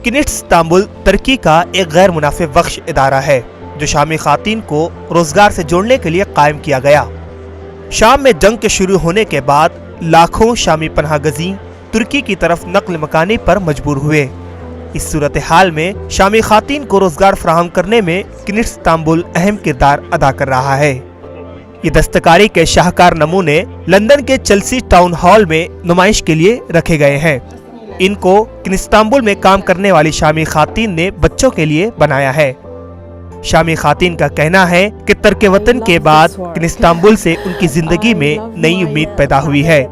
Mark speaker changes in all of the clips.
Speaker 1: किनिट्स Istanbul तुर्की का एक गैर मुनाफे बख्श इदारा है जो शामी खातीन को रोजगार से जोड़ने के लिए कायम किया गया। शाम में जंग के शुरू होने के बाद लाखों शामी पनाहगज़ीं तुर्की की तरफ नक्ल मकानी पर मजबूर हुए। इस सूरत हाल में शामी खातीन को रोजगार फराहम करने में किनिट्स इस्तांबुल अहम किरदार अदा कर रहा है। ये दस्तकारी के शाहकार नमूने लंदन के चेल्सी टाउन हॉल में नुमाइश के लिए रखे गए हैं। इनको किनिट्स इस्तांबुल में काम करने वाली शामी खातीन ने बच्चों के लिए बनाया है। शामी खातीन का कहना है कि तर्क वतन के बाद किनिट्स इस्तांबुल से उनकी जिंदगी में नई उम्मीद पैदा हुई है।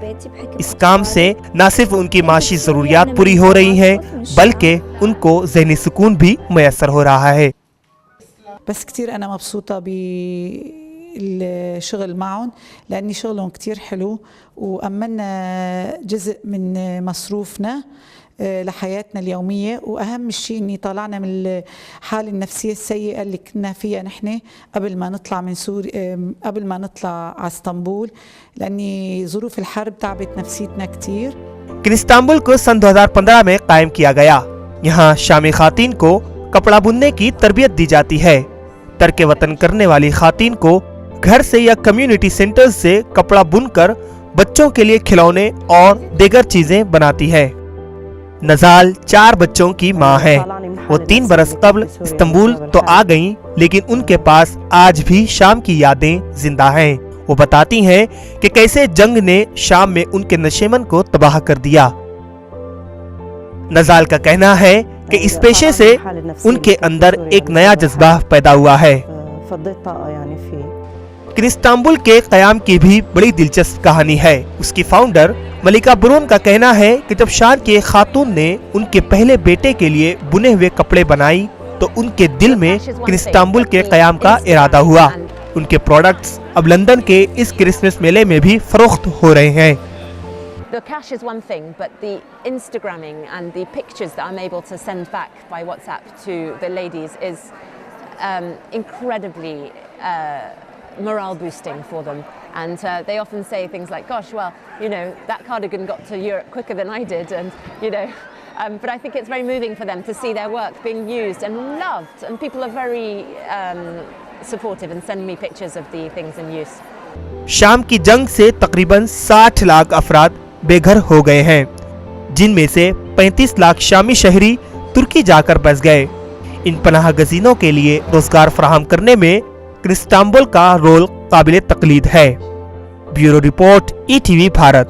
Speaker 1: इस काम से न सिर्फ उनकी माशी जरूरियात पूरी हो रही हैं, बल्कि उनको ज़हनी सुकून भी मैसर हो रहा है।
Speaker 2: बस كتير أنا مبسوطة بالشغل معهم لأني شغلهم كتير حلو وأمنا جزء من مصروفنا لحياتنا اليومية، وأهم شيء إني طلعنا من الحالة النفسية السيئة اللي كنا فيها نحن قبل ما نطلع من سوريا، قبل ما نطلع على اسطنبول، لأني ظروف الحرب تعبت نفسيتنا كتير।
Speaker 1: किनिट्स इस्तांबुल को सन 2015 में कायम किया गया। यहाँ शामी खातीन को कपड़ा बुनने की तरबियत दी जाती है। तर्क वतन करने वाली खातीन को घर से या कम्युनिटी सेंटर्स से कपड़ा बुनकर बच्चों के लिए खिलौने और दीगर चीजें बनाती है। नजाल 4 बच्चों की माँ है। वो 3 बरस कबल इस्तांबुल तो आ गईं, लेकिन उनके पास आज भी शाम की यादें जिंदा हैं। वो बताती हैं कि कैसे जंग ने शाम में उनके नशेमन को तबाह कर दिया। नजाल का कहना है कि इस पेशे से उनके अंदर एक नया जज्बा पैदा हुआ है। किनिट्स इस्तांबुल के कयाम की भी बड़ी दिलचस्प कहानी है। उसकी फाउंडर मलिका बुरून का कहना है कि जब शान की एक खातून ने उनके पहले बेटे के लिए बुने हुए कपड़े बनाई तो उनके दिल में किनिट्स इस्तांबुल के कयाम का इरादा हुआ। उनके प्रोडक्ट्स अब लंदन के इस क्रिसमस मेले में भी फरोख्त हो रहे हैं।
Speaker 3: The cash is one thing, but the Instagramming and the pictures that I'm able to send back by WhatsApp to the ladies is incredibly morale boosting for them, and they often say things like, gosh, well, you know, that cardigan got to Europe quicker than I did, and you know, but I think it's very moving for them to see their work being used and loved, and people are very supportive and send me pictures of the things in use.
Speaker 1: शाम की जंग से तकरीबन 60 लाख अफराद बेघर हो गए हैं, जिनमें से 35 लाख शामी शहरी तुर्की जाकर बस गए। इन पनाहगज़ीनों के लिए रोजगार फराहम करने में किनिट्स इस्तांबुल का रोल काबिले तकलीद है। Bureau report, ETV Bharat.